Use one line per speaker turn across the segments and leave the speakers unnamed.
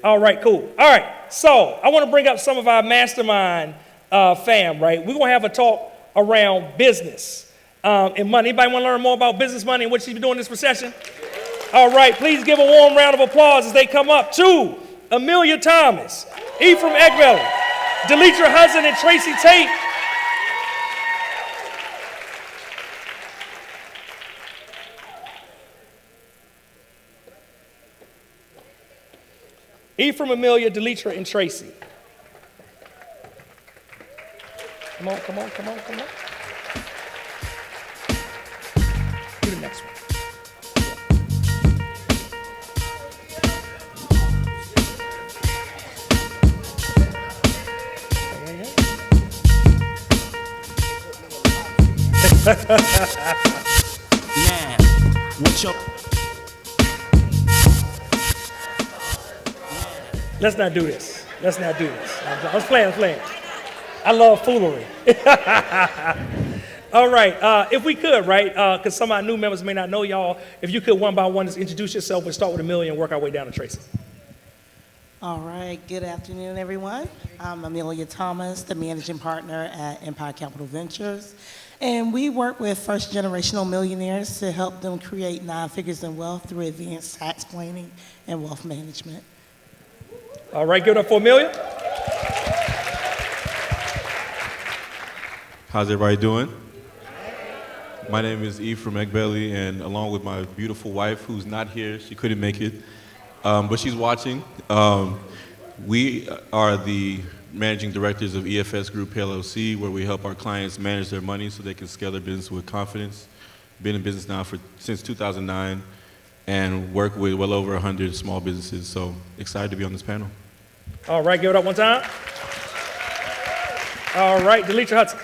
All right, cool. All right, so I want to bring up some of our mastermind fam, right? We're going to have a talk around business and money. Anybody want to learn more about business, money, and what she's been doing this recession? All right, please give a warm round of applause as they come up to Amelia Thomas, Ephraim Egbele, Delitra Hudson, and Tracy Tate. Ephraim, Amelia, Delitra, and Tracy. Come on, come on, come on, come on. Do the next one.
Now, what's up?
Let's not do this. Let's not do this. I was playing. I love foolery. All right, if we could, right, because some of our new members may not know y'all, if you could one by one just introduce yourself and start with Amelia and work our way down to Tracy.
All right, good afternoon, everyone. I'm Amelia Thomas, the managing partner at Empire Capital Ventures. And we work with first-generational millionaires to help them create 9 figures in wealth through advanced tax planning and wealth management.
All right, give it up for Amelia.
How's everybody doing? My name is Ephraim Egbele, and along with my beautiful wife, who's not here, she couldn't make it, but she's watching. We are the managing directors of EFS Group LLC, where we help our clients manage their money so they can scale their business with confidence. Been in business now since 2009 and work with well over 100 small businesses, so excited to be on this panel.
All right, give it up one time. All right, Delitra Hudson.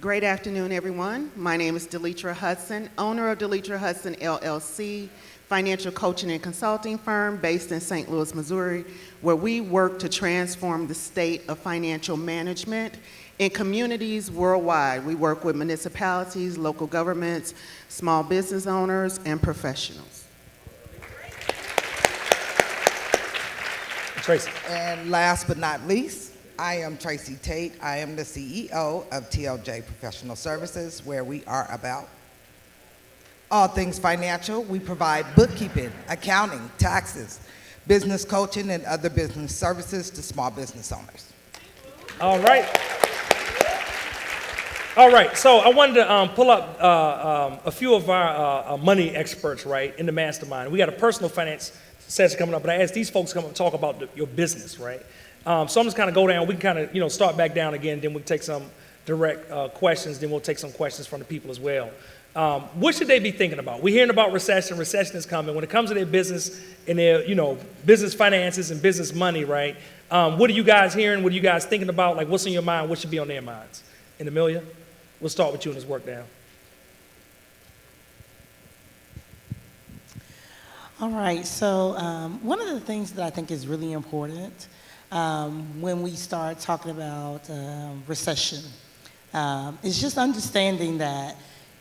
Great afternoon, everyone. My name is Delitra Hudson, owner of Delitra Hudson LLC, financial coaching and consulting firm based in St. Louis, Missouri, where we work to transform the state of financial management in communities worldwide. We work with municipalities, local governments, small business owners, and professionals.
Tracy.
And last but not least, I am Tracy Tate. I am the CEO of TLJ Professional Services, where we are about all things financial. We provide bookkeeping, accounting, taxes, business coaching, and other business services to small business owners.
All right. All right, so I wanted to pull up a few of our money experts, right, in the mastermind. We got a personal finance session coming up, but I asked these folks to come up and talk about your business, right? So I'm just kind of go down. We can kind of, start back down again. Then we'll take some direct questions. Then we'll take some questions from the people as well. What should they be thinking about? We're hearing about recession. Recession is coming. When it comes to their business and their, business finances and business money, right? What are you guys hearing? What are you guys thinking about? Like, what's in your mind? What should be on their minds? And Amelia, we'll start with you and this work down.
All right, so one of the things that I think is really important when we start talking about recession is just understanding that,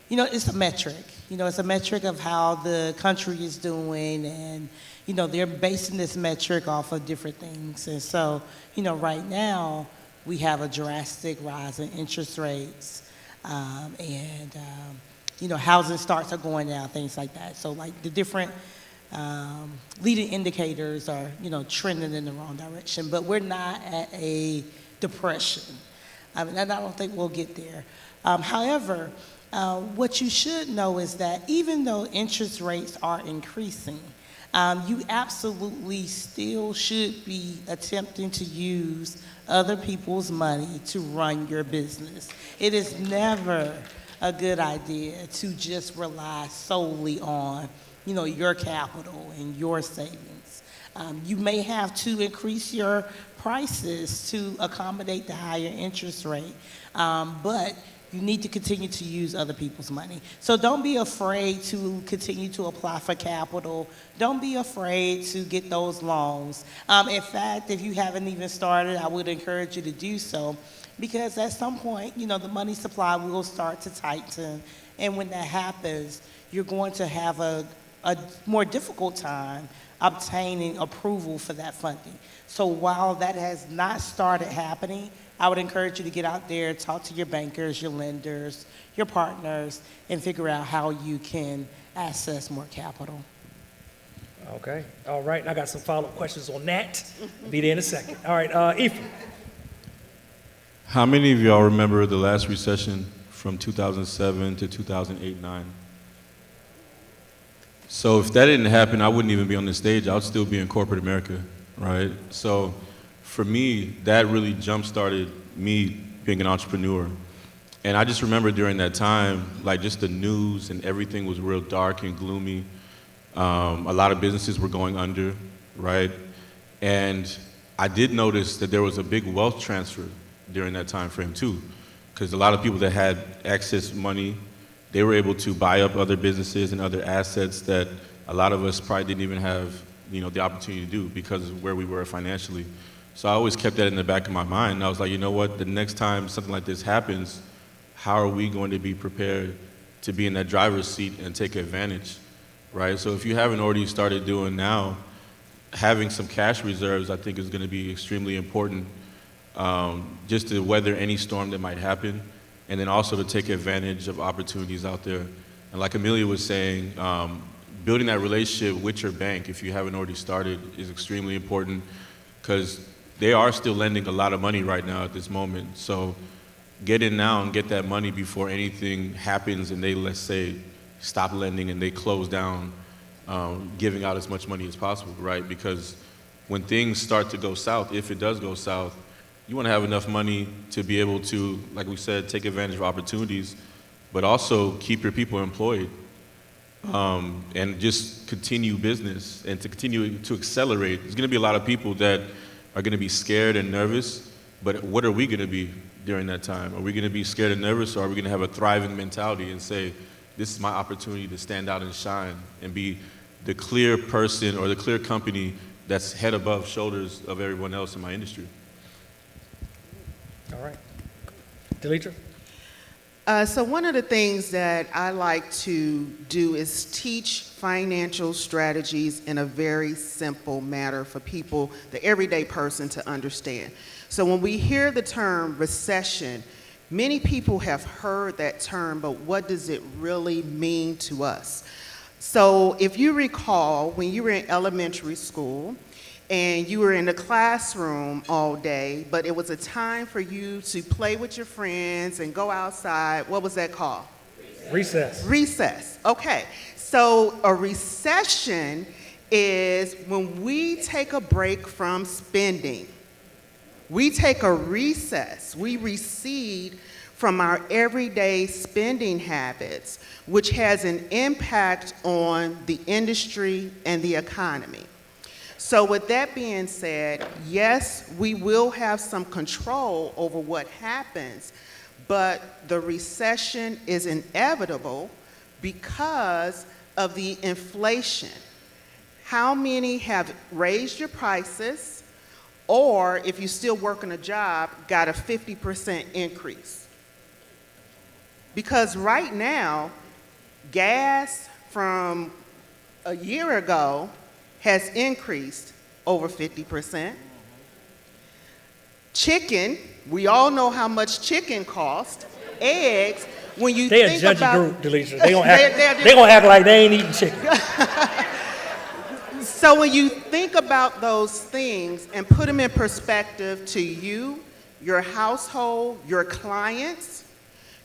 it's a metric. It's a metric of how the country is doing, and, they're basing this metric off of different things. And so, right now, we have a drastic rise in interest rates, and, housing starts are going down, things like that. So, like, the different leading indicators are, trending in the wrong direction, but we're not at a depression. And I don't think we'll get there. However, what you should know is that even though interest rates are increasing, you absolutely still should be attempting to use other people's money to run your business. It is never a good idea to just rely solely on your capital and your savings. You may have to increase your prices to accommodate the higher interest rate, but you need to continue to use other people's money. So don't be afraid to continue to apply for capital. Don't be afraid to get those loans. In fact, if you haven't even started, I would encourage you to do so, because at some point, the money supply will start to tighten, and when that happens, you're going to have a more difficult time obtaining approval for that funding. So while that has not started happening, I would encourage you to get out there, talk to your bankers, your lenders, your partners, and figure out how you can access more capital.
Okay, all right, I got some follow-up questions on that. Be there in a second. All right, Ephraim.
How many of y'all remember the last recession from 2007 to 2008-9? So if that didn't happen, I wouldn't even be on the stage. I would still be in corporate America, right? So for me, that really jump-started me being an entrepreneur. And I just remember during that time, like just the news and everything was real dark and gloomy. A lot of businesses were going under, right? And I did notice that there was a big wealth transfer during that time frame too, because a lot of people that had excess money, they were able to buy up other businesses and other assets that a lot of us probably didn't even have, the opportunity to do because of where we were financially. So I always kept that in the back of my mind. And I was like, you know what, the next time something like this happens, how are we going to be prepared to be in that driver's seat and take advantage, right? So if you haven't already started doing now, having some cash reserves, I think is going to be extremely important, just to weather any storm that might happen, and then also to take advantage of opportunities out there. And like Amelia was saying, building that relationship with your bank, if you haven't already started, is extremely important, because they are still lending a lot of money right now at this moment. So get in now and get that money before anything happens and they, let's say, stop lending and they close down giving out as much money as possible, right? Because when things start to go south, if it does go south, you want to have enough money to be able to, like we said, take advantage of opportunities, but also keep your people employed, and just continue business and to continue to accelerate. There's going to be a lot of people that are going to be scared and nervous, but what are we going to be during that time? Are we going to be scared and nervous, or are we going to have a thriving mentality and say, this is my opportunity to stand out and shine and be the clear person or the clear company that's head above shoulders of everyone else in my industry?
All right. Delitra?
So one of the things that I like to do is teach financial strategies in a very simple manner for people, the everyday person, to understand. So when we hear the term recession, many people have heard that term, but what does it really mean to us? So if you recall, when you were in elementary school, and you were in the classroom all day, but it was a time for you to play with your friends and go outside. What was that called?
Recess.
Recess. Okay. So a recession is when we take a break from spending. We take a recess. We recede from our everyday spending habits, which has an impact on the industry and the economy. So with that being said, yes, we will have some control over what happens, but the recession is inevitable because of the inflation. How many have raised your prices, or if you're still working a job, got a 50% increase? Because right now, gas from a year ago has increased over 50%. Chicken, we all know how much chicken costs. Eggs, when you
They
think
a judgy
about...
group, Delitra. They gonna act like they ain't eating chicken.
So when you think about those things and put them in perspective to you, your household, your clients,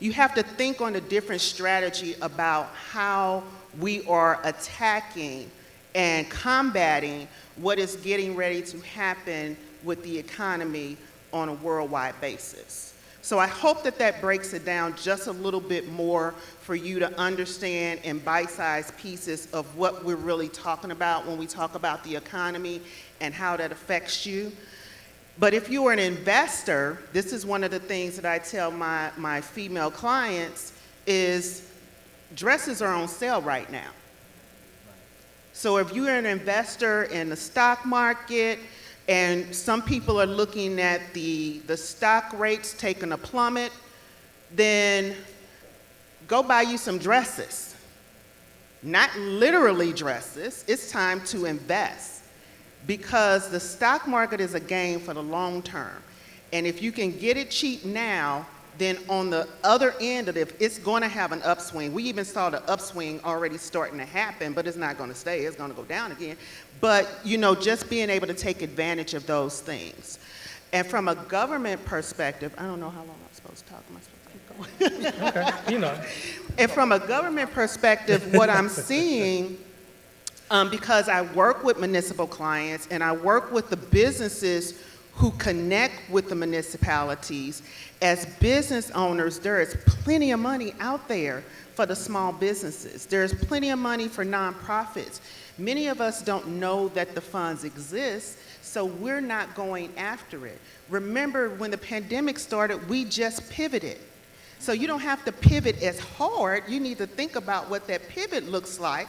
you have to think on a different strategy about how we are attacking and combating what is getting ready to happen with the economy on a worldwide basis. So I hope that that breaks it down just a little bit more for you to understand in bite-sized pieces of what we're really talking about when we talk about the economy and how that affects you. But if you are an investor, this is one of the things that I tell my female clients is dresses are on sale right now. So if you're an investor in the stock market, and some people are looking at the stock rates taking a plummet, then go buy you some dresses. not literally dresses. It's time to invest because the stock market is a game for the long term. And if you can get it cheap now, then on the other end of it, it's going to have an upswing. We even saw the upswing already starting to happen, but it's not going to stay. It's going to go down again. But, you know, just being able to take advantage of those things. And from a government perspective, I don't know how long I'm supposed to talk. Am I supposed to keep going?
Okay, you know.
And from a government perspective, what I'm seeing, because I work with municipal clients and I work with the businesses who connect with the municipalities, as business owners, there is plenty of money out there for the small businesses. There's plenty of money for nonprofits. Many of us don't know that the funds exist, so we're not going after it. Remember, when the pandemic started, we just pivoted. So you don't have to pivot as hard. You need to think about what that pivot looks like,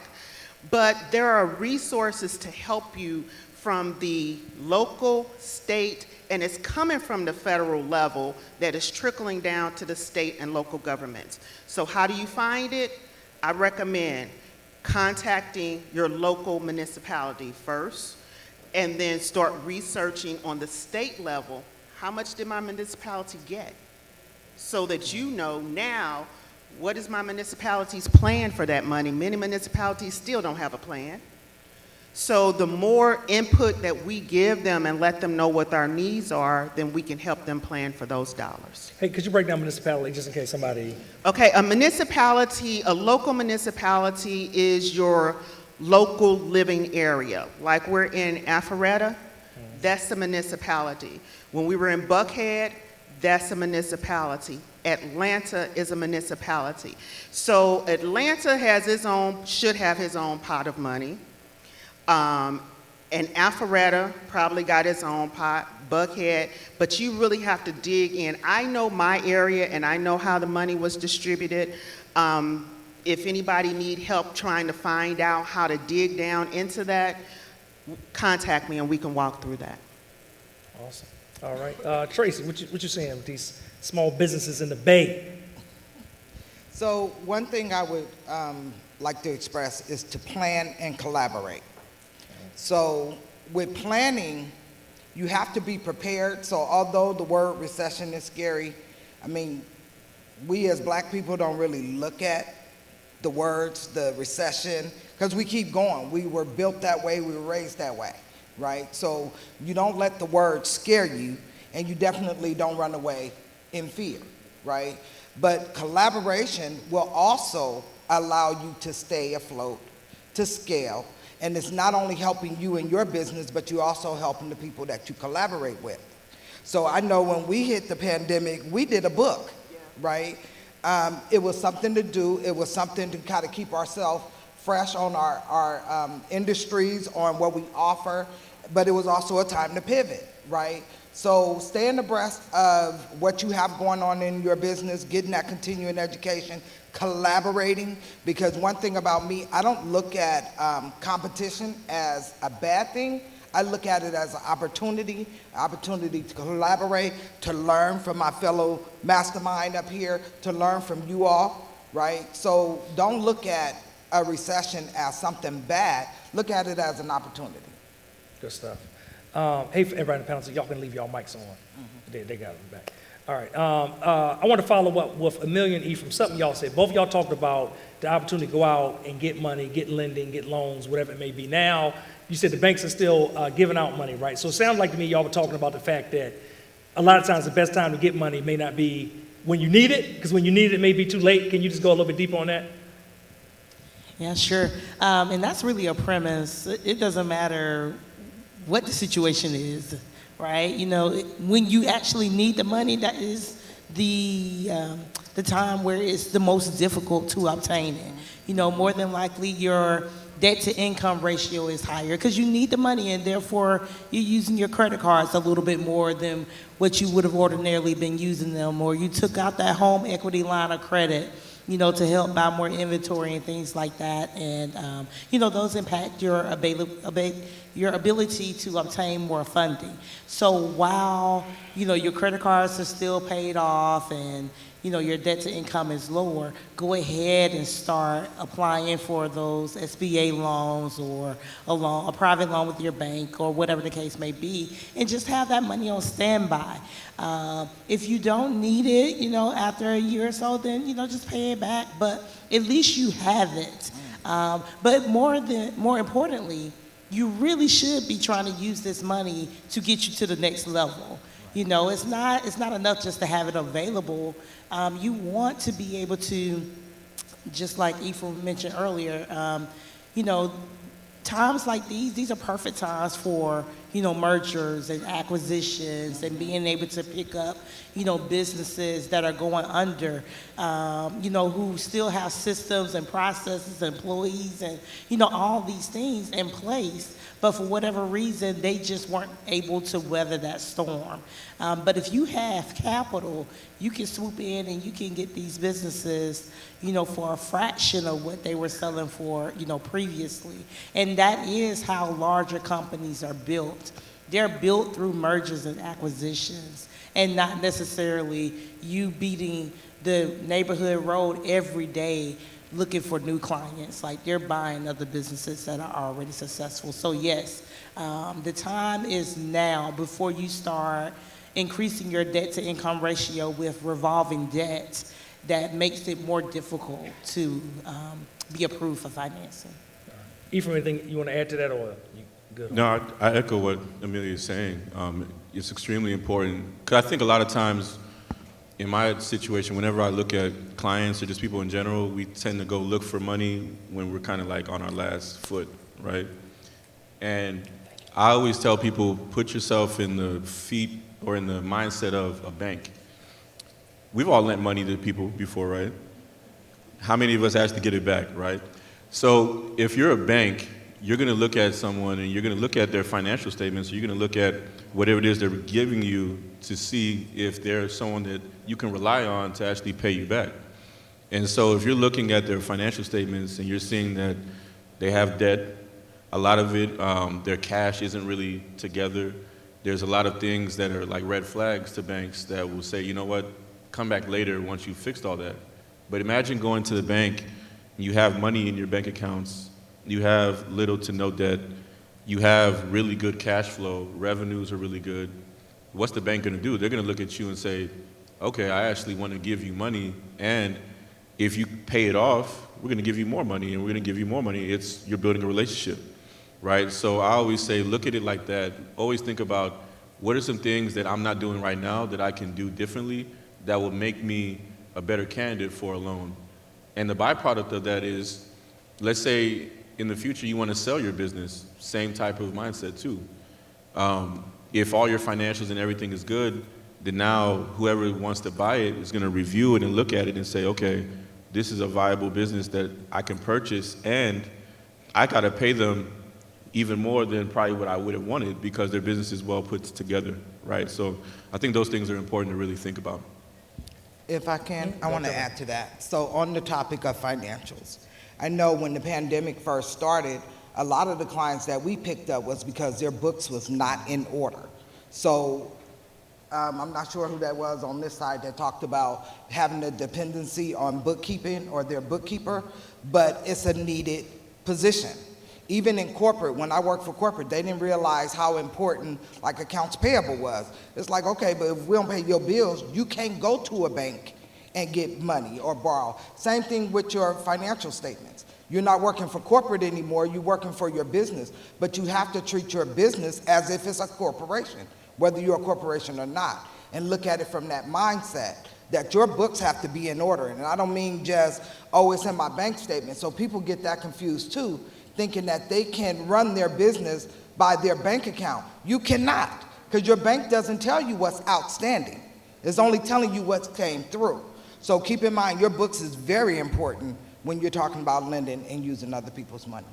but there are resources to help you from the local, state, and it's coming from the federal level that is trickling down to the state and local governments. So how do you find it? I recommend contacting your local municipality first, and then start researching on the state level, how much did my municipality get? So that you know now, what is my municipality's plan for that money? Many municipalities still don't have a plan. So the more input that we give them and let them know what our needs are, then we can help them plan for those dollars.
Hey, could you break down municipality just in case somebody...
Okay, a municipality, a local municipality is your local living area. Like we're in Alpharetta, that's a municipality. When we were in Buckhead, that's a municipality. Atlanta is a municipality. So Atlanta has its own, should have his own pot of money. And Alpharetta probably got its own pot, Buckhead, but you really have to dig in. I know my area and I know how the money was distributed. If anybody need help trying to find out how to dig down into that, contact me and we can walk through that.
Awesome. All right. Tracy, what you saying with these small businesses in the Bay?
So one thing I would like to express is to plan and collaborate. So with planning, you have to be prepared. So although the word recession is scary, I mean, we as black people don't really look at the words, the recession, because we keep going. We were built that way, we were raised that way, right? So you don't let the word scare you, and you definitely don't run away in fear, right? But collaboration will also allow you to stay afloat, to scale, and it's not only helping you in your business, but you're also helping the people that you collaborate with. So I know when we hit the pandemic, we did a book, right? It was something to do. It was something to kind of keep ourselves fresh on our industries, on what we offer, but it was also a time to pivot, right? So staying abreast of what you have going on in your business, getting that continuing education, collaborating, because one thing about me, I don't look at competition as a bad thing. I look at it as an opportunity to collaborate, to learn from my fellow mastermind up here, to learn from you all, right? So don't look at a recession as something bad. Look at it as an opportunity.
Good stuff. Hey, for everybody in the panel, so y'all can leave y'all mics on. They got them back. All right. I want to follow up with Amelia and Ephraim. Something y'all said. Both of y'all talked about the opportunity to go out and get money, get lending, get loans, whatever it may be. Now, you said the banks are still giving out money, right? So it sounds like to me y'all were talking about the fact that a lot of times the best time to get money may not be when you need it, because when you need it, it may be too late. Can you just go a little bit deeper on that?
Yeah, sure. And that's really a premise. It doesn't matter what the situation is, right? You know, when you actually need the money, that is the time where it's the most difficult to obtain it. You know, more than likely your debt to income ratio is higher because you need the money and therefore you're using your credit cards a little bit more than what you would have ordinarily been using them, or you took out that home equity line of credit, you know, to help buy more inventory and things like that. And, you know, those impact your your ability to obtain more funding. So while, your credit cards are still paid off and, your debt to income is lower, go ahead and start applying for those SBA loans or a private loan with your bank or whatever the case may be, and just have that money on standby. If you don't need it, after a year or so, then, just pay it back, but at least you have it. But more importantly, you really should be trying to use this money to get you to the next level. It's not enough just to have it available. You want to be able to, just like Ephraim mentioned earlier, times like these are perfect times for, mergers and acquisitions and being able to pick up, businesses that are going under, who still have systems and processes, employees, and, all these things in place. But for whatever reason, they just weren't able to weather that storm. But if you have capital, you can swoop in and you can get these businesses, for a fraction of what they were selling for, previously. And that is how larger companies are built. They're built through mergers and acquisitions, and not necessarily you beating the neighborhood road every day looking for new clients. Like, they're buying other businesses that are already successful. So yes, the time is now before you start increasing your debt to income ratio with revolving debt that makes it more difficult to be approved for financing.
Ephraim, anything you want to add to that, or you good?
No, I echo what Amelia is saying. It's extremely important, because I think a lot of times in my situation, whenever I look at clients or just people in general, we tend to go look for money when we're kind of like on our last foot, right? And I always tell people, put yourself in the feet or in the mindset of a bank. We've all lent money to people before, right? How many of us actually get it back, right? So if you're a bank, you're going to look at someone and you're going to look at their financial statements. You're going to look at whatever it is they're giving you to see if they're someone that you can rely on to actually pay you back. And so if you're looking at their financial statements and you're seeing that they have debt, a lot of it, their cash isn't really together. There's a lot of things that are like red flags to banks that will say, you know what, come back later once you've fixed all that. But imagine going to the bank, and you have money in your bank accounts, you have little to no debt, you have really good cash flow, revenues are really good. What's the bank going to do? They're going to look at you and say, okay, I actually want to give you money, and if you pay it off, we're going to give you more money, and we're going to give you more money. You're building a relationship, right? So I always say, look at it like that. Always think about, what are some things that I'm not doing right now that I can do differently that will make me a better candidate for a loan? And the byproduct of that is, let's say in the future you want to sell your business, same type of mindset too. If all your financials and everything is good, then now whoever wants to buy it is going to review it and look at it and say, okay, this is a viable business that I can purchase, and I got to pay them even more than probably what I would have wanted because their business is well put together, right? So I think those things are important to really think about.
If I can, I want to add to that. So on the topic of financials, I know when the pandemic first started, a lot of the clients that we picked up was because their books was not in order. So I'm not sure who that was on this side that talked about having a dependency on bookkeeping or their bookkeeper, but it's a needed position. Even in corporate, when I worked for corporate, they didn't realize how important like accounts payable was. It's like, okay, but if we don't pay your bills, you can't go to a bank and get money or borrow. Same thing with your financial statements. You're not working for corporate anymore, you're working for your business, but you have to treat your business as if it's a corporation, whether you're a corporation or not, and look at it from that mindset that your books have to be in order. And I don't mean just, oh, it's in my bank statement. So people get that confused too, thinking that they can run their business by their bank account. You cannot, because your bank doesn't tell you what's outstanding. It's only telling you what came through. So keep in mind, your books is very important when you're talking about lending and using other people's money.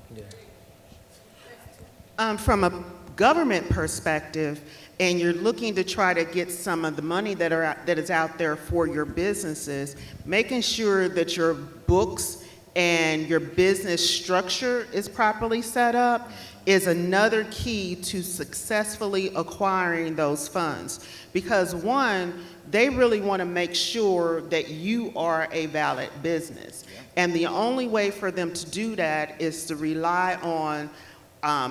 Yeah.
From a government perspective, and you're looking to try to get some of the money that is out there for your businesses, making sure that your books and your business structure is properly set up. is another key to successfully acquiring those funds. Because one, they really want to make sure that you are a valid business. And the only way for them to do that is to rely on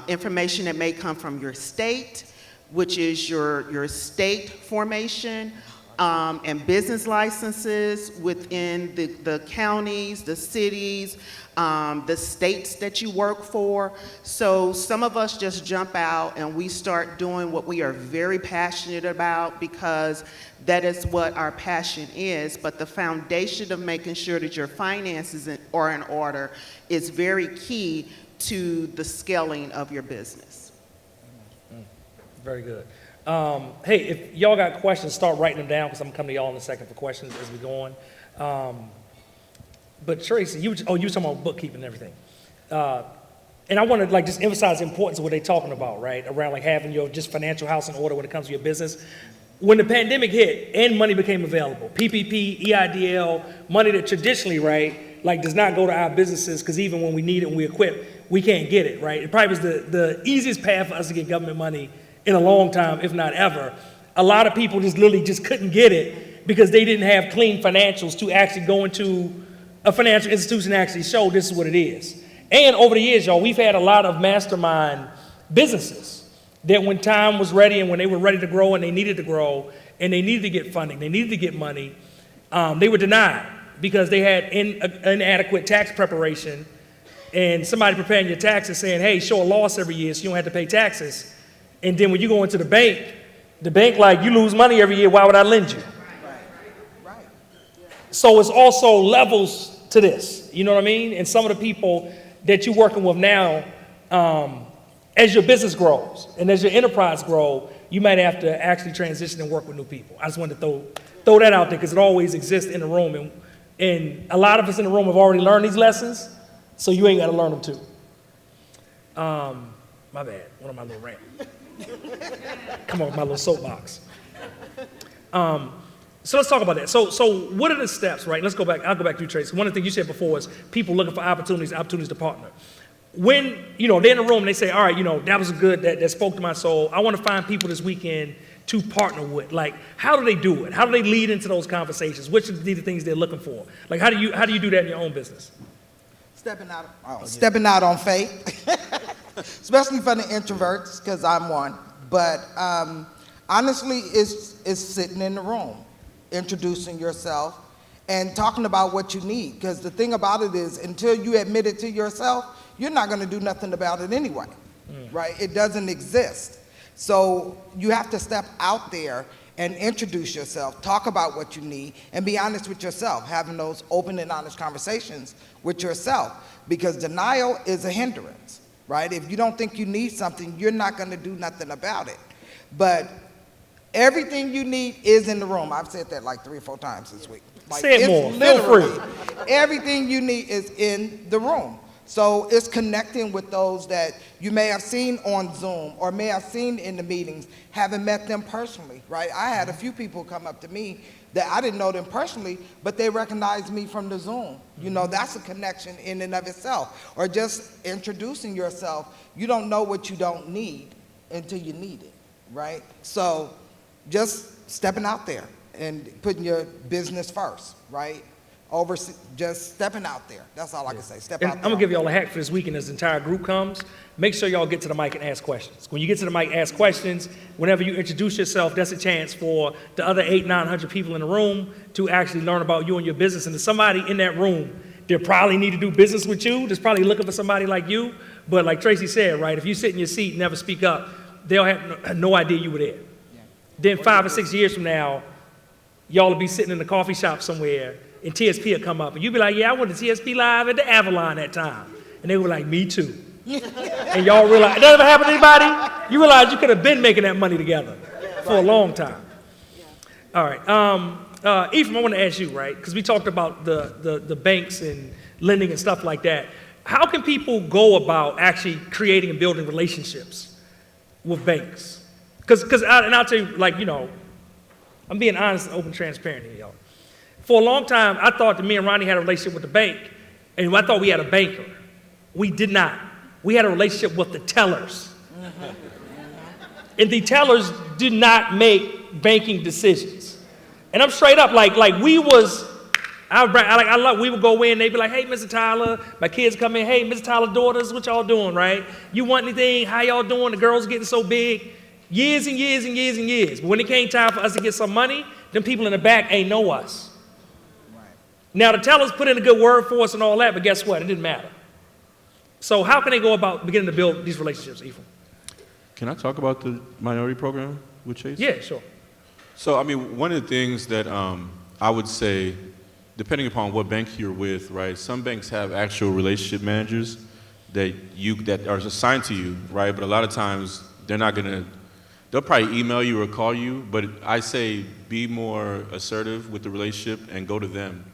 information that may come from your state, which is your state formation, and business licenses within the counties, the cities, the states that you work for. So some of us just jump out and we start doing what we are very passionate about, because that is what our passion is. But the foundation of making sure that your finances are in order is very key to the scaling of your business.
Very good. Hey, if y'all got questions, start writing them down, because I'm coming to y'all in a second for questions as we go on. But Tracy, you were talking about bookkeeping and everything. And I want to like just emphasize the importance of what they're talking about, right? Around like having your just financial house in order when it comes to your business. When the pandemic hit and money became available, PPP, EIDL, money that traditionally, right, like does not go to our businesses, because even when we need it and we equip, we can't get it, right? It probably was the easiest path for us to get government money in a long time, if not ever. A lot of people just literally just couldn't get it because they didn't have clean financials to actually go into a financial institution and actually show this is what it is. And over the years, y'all, we've had a lot of mastermind businesses that when time was ready and when they were ready to grow and they needed to grow and they needed to get funding, they needed to get money, they were denied because they had inadequate tax preparation, and somebody preparing your taxes saying, hey, show a loss every year so you don't have to pay taxes. And then when you go into the bank like, you lose money every year, why would I lend you?
Right.
So it's also levels to this, you know what I mean? And some of the people that you're working with now, as your business grows and as your enterprise grows, you might have to actually transition and work with new people. I just wanted to throw that out there because it always exists in the room. And a lot of us in the room have already learned these lessons, so you ain't got to learn them too. My bad, one of my little rant. Come on with my little soapbox. So let's talk about that. So what are the steps, right? Let's go back. I'll go back to you, Tracy. One of the things you said before was people looking for opportunities to partner. When, they're in the room and they say, all right, that was good, that spoke to my soul. I want to find people this weekend to partner with. Like, how do they do it? How do they lead into those conversations? Which are the things they're looking for? Like, how do you do that in your own business?
Stepping out on faith, especially for the introverts, because I'm one. But honestly, it's sitting in the room, introducing yourself, and talking about what you need. Because the thing about it is, until you admit it to yourself, you're not going to do nothing about it anyway, right? It doesn't exist. So you have to step out there and introduce yourself, talk about what you need, and be honest with yourself, having those open and honest conversations with yourself, because denial is a hindrance, right? If you don't think you need something, you're not going to do nothing about it. But everything you need is in the room. I've said that like 3 or 4 times this week. Like,
say it more. Feel free.
Everything you need is in the room. So it's connecting with those that you may have seen on Zoom or may have seen in the meetings, haven't met them personally, right? I had a few people come up to me that I didn't know them personally, but they recognized me from the Zoom. That's a connection in and of itself. Or just introducing yourself. You don't know what you don't need until you need it, right? So just stepping out there and putting your business first, right? Just stepping out there. That's all I can say. Step out there.
I'm going to give y'all a hack for this weekend as the entire group comes. Make sure y'all get to the mic and ask questions. When you get to the mic, ask questions. Whenever you introduce yourself, that's a chance for the other 800-900 people in the room to actually learn about you and your business. And there's somebody in that room that probably need to do business with you, that's probably looking for somebody like you. But like Tracy said, right, if you sit in your seat and never speak up, they'll have no idea you were there. Yeah. Then 5 or 6 years from now, y'all will be sitting in a coffee shop somewhere, and TSP will come up, and you'll be like, yeah, I went to TSP Live at the Avalon that time. And they were like, me too. And y'all realize, that ever happened to anybody? You realize you could have been making that money together for a long time. All right. Ephraim, I want to ask you, right, because we talked about the banks and lending and stuff like that. How can people go about actually creating and building relationships with banks? Because I'll tell you, like, I'm being honest and open, transparent here, y'all. For a long time, I thought that me and Ronnie had a relationship with the bank, and I thought we had a banker. We did not. we had a relationship with the tellers. And the tellers did not make banking decisions. And I'm straight up, like we was, we would go in, they'd be like, hey, Mr. Tyler, my kids come in, hey, Mr. Tyler, daughters, what y'all doing, right? You want anything? How y'all doing? The girls getting so big. Years and years and years and years. But when it came time for us to get some money, them people in the back ain't know us. Right. Now, the tellers put in a good word for us and all that, but guess what? It didn't matter. So how can they go about beginning to build these relationships, Ephraim?
Can I talk about the minority program with Chase?
Yeah, sure.
So, I mean, one of the things that I would say, depending upon what bank you're with, right, some banks have actual relationship managers that are assigned to you, right, but a lot of times they're not going to, they'll probably email you or call you, but I say be more assertive with the relationship and go to them.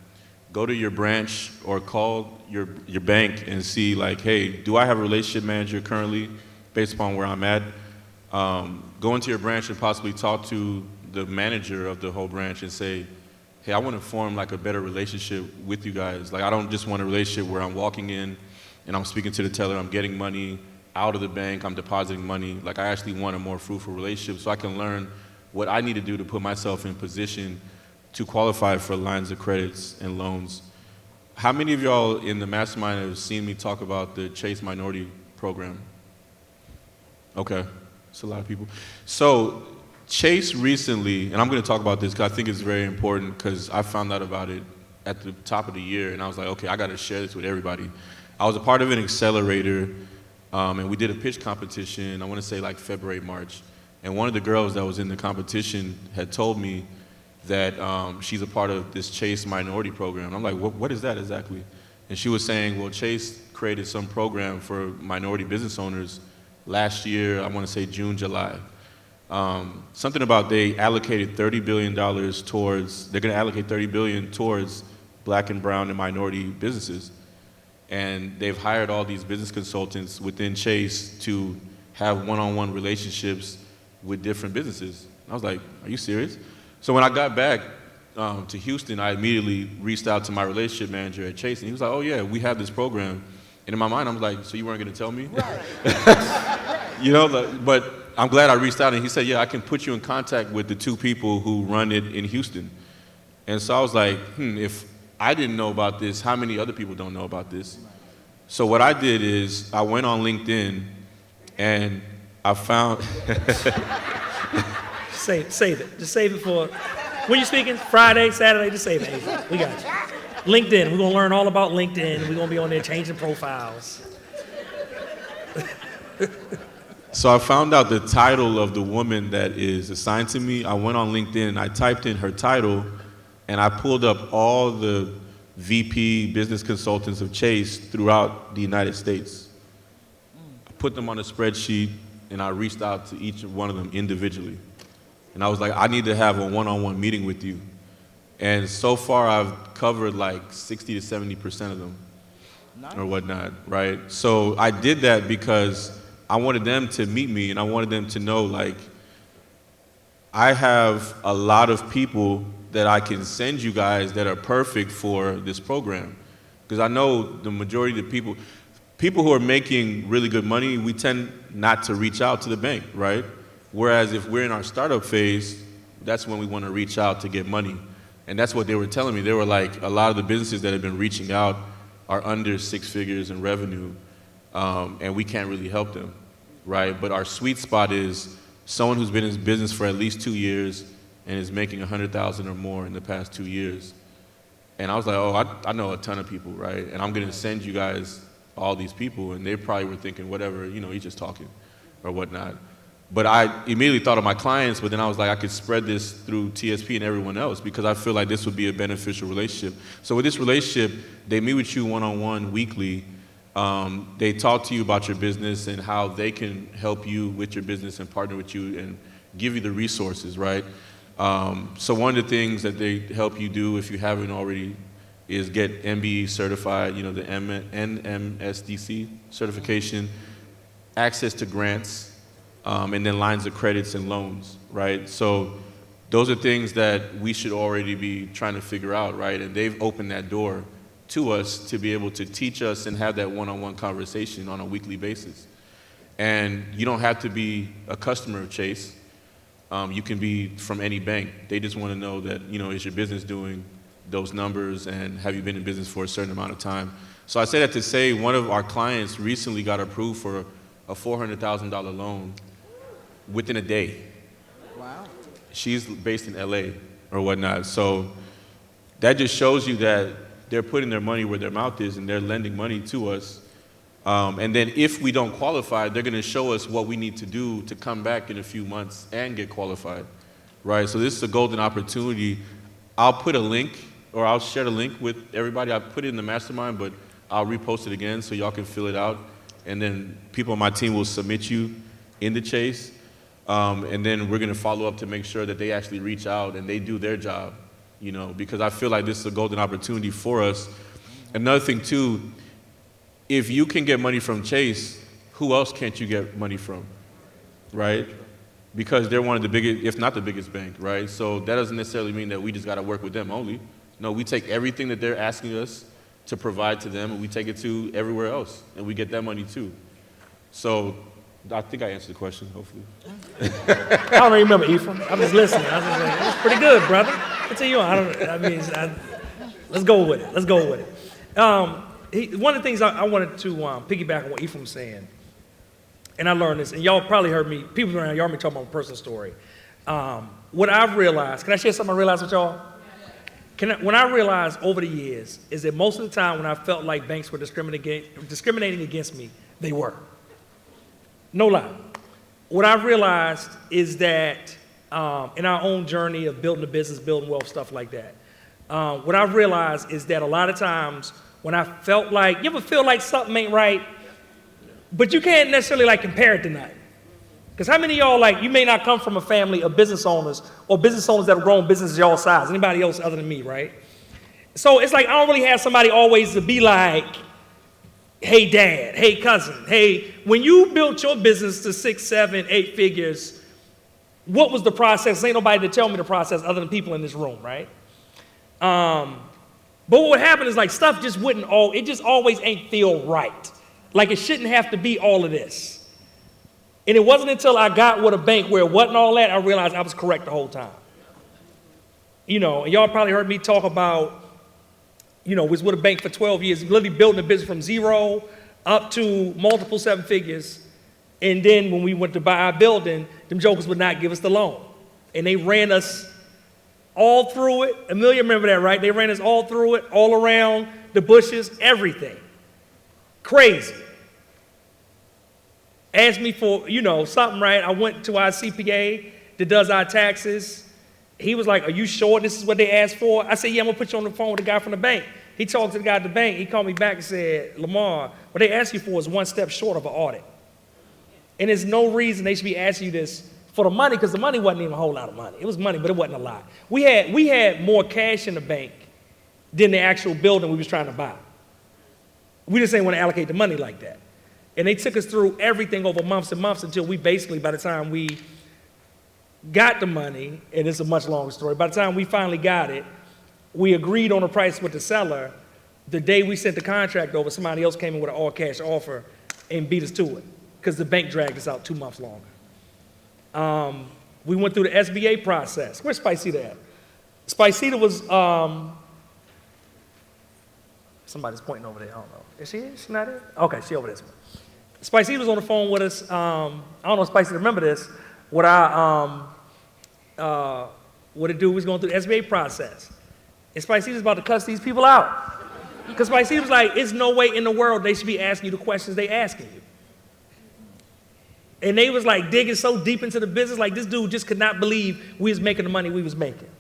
Go to your branch or call your bank and see like, hey, do I have a relationship manager currently based upon where I'm at? Go into your branch and possibly talk to the manager of the whole branch and say, hey, I want to form like a better relationship with you guys. Like I don't just want a relationship where I'm walking in and I'm speaking to the teller, I'm getting money out of the bank, I'm depositing money. Like I actually want a more fruitful relationship so I can learn what I need to do to put myself in position to qualify for lines of credits and loans. How many of y'all in the mastermind have seen me talk about the Chase Minority Program? Okay, it's a lot of people. So Chase recently, and I'm gonna talk about this because I think it's very important because I found out about it at the top of the year and I was like, okay, I gotta share this with everybody. I was a part of an accelerator and we did a pitch competition, I wanna say like February, March. And one of the girls that was in the competition had told me that she's a part of this Chase Minority Program. I'm like, what is that exactly? And she was saying, well, Chase created some program for minority business owners last year, I wanna say June, July. Something about they allocated $30 billion towards, they're gonna allocate $30 billion towards black and brown and minority businesses. And they've hired all these business consultants within Chase to have one-on-one relationships with different businesses. And I was like, are you serious? So when I got back to Houston, I immediately reached out to my relationship manager at Chase, and he was like, oh yeah, we have this program. And in my mind, I was like, so you weren't gonna tell me? Right. You know, but I'm glad I reached out, and he said, yeah, I can put you in contact with the two people who run it in Houston. And so I was like, if I didn't know about this, how many other people don't know about this? So what I did is I went on LinkedIn and I found...
Save it. Just save it for, when you speaking? Friday, Saturday, just save it. We got you. LinkedIn, we're gonna learn all about LinkedIn. We're gonna be on there changing profiles.
So I found out the title of the woman that is assigned to me. I went on LinkedIn, I typed in her title, and I pulled up all the VP business consultants of Chase throughout the United States. I put them on a spreadsheet, and I reached out to each one of them individually. And I was like, I need to have a one-on-one meeting with you. And so far, I've covered like 60 to 70% of them, or whatnot, right? So I did that because I wanted them to meet me, and I wanted them to know, like, I have a lot of people that I can send you guys that are perfect for this program. Because I know the majority of the people who are making really good money, we tend not to reach out to the bank, right? Whereas if we're in our startup phase, that's when we want to reach out to get money. And that's what they were telling me. They were like, a lot of the businesses that have been reaching out are under 6 figures in revenue, and we can't really help them, right? But our sweet spot is someone who's been in business for at least 2 years and is making 100,000 or more in the past 2 years. And I was like, oh, I know a ton of people, right? And I'm gonna send you guys all these people. And they probably were thinking, whatever, you know, he's just talking or whatnot. But I immediately thought of my clients, but then I was like, I could spread this through TSP and everyone else because I feel like this would be a beneficial relationship. So with this relationship, they meet with you one-on-one weekly. They talk to you about your business and how they can help you with your business and partner with you and give you the resources, right? So one of the things that they help you do, if you haven't already, is get MBE certified, you know, the NMSDC certification, access to grants, and then lines of credits and loans, right? So those are things that we should already be trying to figure out, right? And they've opened that door to us to be able to teach us and have that one-on-one conversation on a weekly basis. And you don't have to be a customer of Chase. You can be from any bank. They just want to know that, is your business doing those numbers, and have you been in business for a certain amount of time? So I say that to say one of our clients recently got approved for a $400,000 loan within a day.
Wow.
She's based in LA or whatnot. So that just shows you that they're putting their money where their mouth is, and they're lending money to us. And then if we don't qualify, they're going to show us what we need to do to come back in a few months and get qualified, right? So this is a golden opportunity. I'll put a link, or I'll share the link with everybody. I put it in the mastermind, but I'll repost it again so y'all can fill it out. And then people on my team will submit you in the Chase. And then we're going to follow up to make sure that they actually reach out and they do their job, because I feel like this is a golden opportunity for us. Another thing, too, if you can get money from Chase, who else can't you get money from, right? Because they're one of the biggest, if not the biggest bank, right? So that doesn't necessarily mean that we just got to work with them only. No, we take everything that they're asking us to provide to them, and we take it to everywhere else, and we get that money too. So I think I answered the question, hopefully.
I don't remember, Ephraim. I'm just listening. I was just like, that's pretty good, brother. I'll tell you what, let's go with it. Let's go with it. One of the things I wanted to piggyback on what Ephraim was saying, and I learned this, and y'all probably heard me, people around, y'all heard me talking about a personal story. What I've realized, can I share something I realized with y'all? When I realized over the years is that most of the time when I felt like banks were discriminating against me, they were. No lie. What I've realized is that in our own journey of building a business, building wealth, stuff like that, what I've realized is that a lot of times when I felt like, you ever feel like something ain't right, but you can't necessarily compare it to nothing? Because how many of y'all, you may not come from a family of business owners or business owners that have grown businesses y'all size, anybody else other than me, right? So it's like I don't really have somebody always to be like, hey dad, hey cousin, hey, when you built your business to 6, 7, 8 figures, what was the process? Ain't nobody to tell me the process other than people in this room, right? But what would happen is stuff just it just always ain't feel right. Like it shouldn't have to be all of this. And it wasn't until I got with a bank where it wasn't all that, I realized I was correct the whole time. And y'all probably heard me talk about, was with a bank for 12 years, literally building a business from zero up to multiple 7 figures. And then when we went to buy our building, them jokers would not give us the loan. And they ran us all through it. Amelia, remember that, right? They ran us all through it, all around the bushes, everything. Crazy. Asked me for, something, right? I went to our CPA that does our taxes. He was like, are you sure this is what they asked for? I said, yeah, I'm going to put you on the phone with the guy from the bank. He talked to the guy at the bank. He called me back and said, Lamar, what they asked you for is one step short of an audit. And there's no reason they should be asking you this for the money, because the money wasn't even a whole lot of money. It was money, but it wasn't a lot. We had more cash in the bank than the actual building we was trying to buy. We just didn't want to allocate the money like that. And they took us through everything over months and months until we basically, by the time we got the money, and it's a much longer story, by the time we finally got it, we agreed on a price with the seller. The day we sent the contract over, somebody else came in with an all-cash offer and beat us to it because the bank dragged us out 2 months longer. We went through the SBA process. Where's Spicita at? Spicita was, somebody's pointing over there, I don't know. Is she? Is she not there? Okay, she over this one. Spicita was on the phone with us. I don't know if Spicita remember this. What a dude was going through the SBA process. And Spicita was about to cuss these people out. Because Spicita was like, there's no way in the world they should be asking you the questions they asking you. And they was digging so deep into the business, this dude just could not believe we was making the money we was making.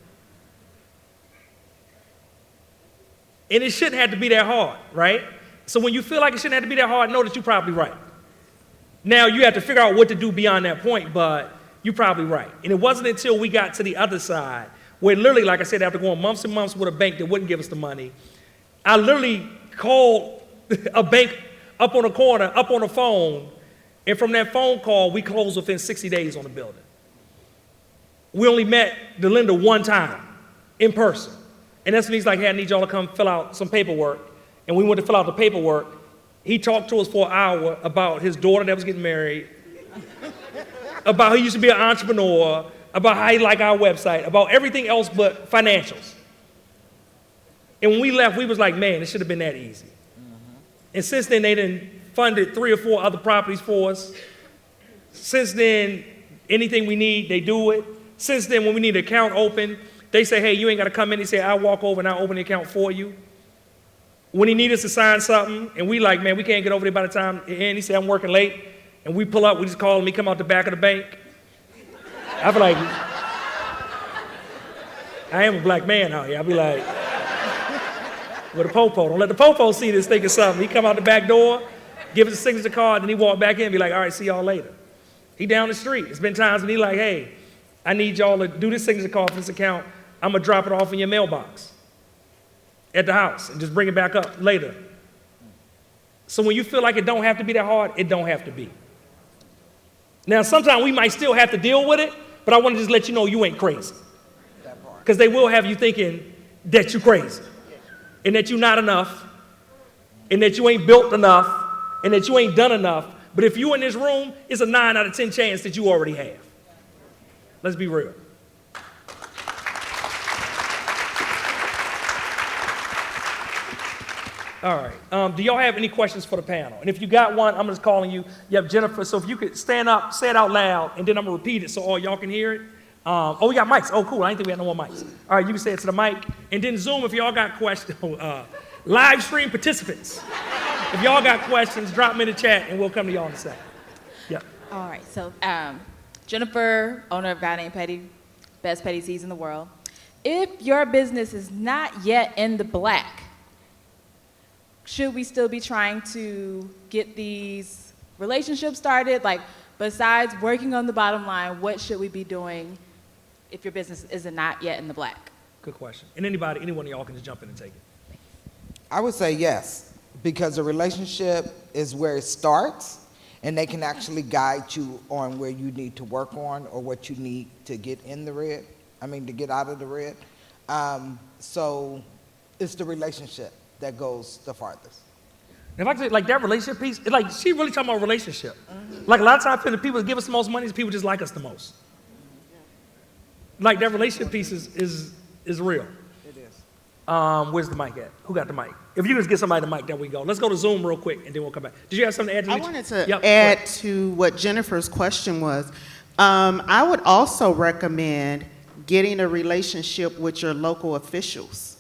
And it shouldn't have to be that hard, right? So when you feel like it shouldn't have to be that hard, know that you're probably right. Now, you have to figure out what to do beyond that point, but you're probably right. And it wasn't until we got to the other side, where literally, like I said, after going months and months with a bank that wouldn't give us the money, I literally called a bank up on the corner, up on the phone, and from that phone call, we closed within 60 days on the building. We only met the lender one time, in person. And that's when he's like, hey, I need y'all to come fill out some paperwork and we went to fill out the paperwork. He talked to us for an hour about his daughter that was getting married, about how he used to be an entrepreneur, about how he liked our website, about everything else but financials. And when we left, we was like, man, it should have been that easy. And since then, they done funded 3 or 4 other properties for us. Since then, anything we need, they do it. Since then, when we need an account open, they say, hey, you ain't got to come in. They say, I'll walk over and I'll open the account for you. When he need us to sign something, and we like, man, we can't get over there by the time it ends. He said, I'm working late. And we pull up, we just call him, he come out the back of the bank. I feel like, I am a black man out here. I be like, with a popo. Don't let the popo see this thinking something. He come out the back door, give us a signature card, and he walk back in and be like, all right, see y'all later. He down the street. It's been times when he like, hey, I need y'all to do this signature card for this account. I'm gonna drop it off in your mailbox at the house and just bring it back up later. So when you feel like it don't have to be that hard, it don't have to be. Now, sometimes we might still have to deal with it, but I want to just let you know you ain't crazy. Because they will have you thinking that you crazy, and that you're not enough, and that you ain't built enough, and that you ain't done enough. But if you in this room, it's a 9 out of 10 chance that you already have. Let's be real. All right. Do y'all have any questions for the panel? And if you got one, I'm just calling you. You have Jennifer. So if you could stand up, say it out loud, and then I'm going to repeat it so all y'all can hear it. Oh, we got mics. Oh, cool. I didn't think we had no more mics. All right, you can say it to the mic. And then Zoom, if y'all got questions. Live stream participants. If y'all got questions, drop them in the chat, and we'll come to y'all in a second. Yeah.
All right. So Jennifer, owner of Guy Named Petty, best petty seeds in the world. If your business is not yet in the black, should we still be trying to get these relationships started? Like, besides working on the bottom line, what should we be doing if your business is not yet in the black?
Good question. And anybody, any one of y'all can just jump in and take it.
I would say yes, because a relationship is where it starts, and they can actually guide you on where you need to work on or what you need to get in the red, to get out of the red. So it's the relationship that goes the farthest.
If I could say, like, that relationship piece, like, she really talking about relationship. Like, a lot of times, the people that give us the most money is people just like us the most. Like, that relationship piece is real.
It is.
Where's the mic at? Who got the mic? If you just get somebody the mic, there we go. Let's go to Zoom real quick, and then we'll come back. Did you have something to add,
I
Demetri?
wanted to
Yep,
add to what Jennifer's question was. I would also recommend getting a relationship with your local officials.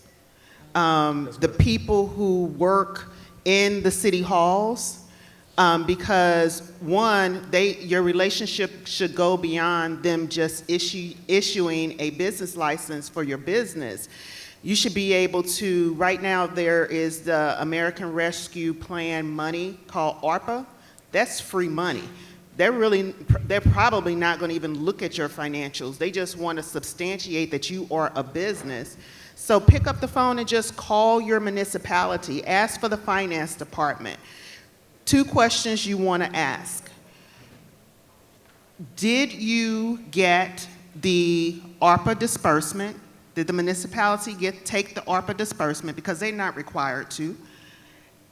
The people who work in the city halls, because one, your relationship should go beyond them just issuing a business license for your business. You should be able to, right now there is the American Rescue Plan money called ARPA. That's free money. They're probably not going to even look at your financials. They just want to substantiate that you are a business. So pick up the phone and just call your municipality. Ask for the finance department. 2 questions you want to ask. Did you get the ARPA disbursement? Did the municipality take the ARPA disbursement? Because they're not required to.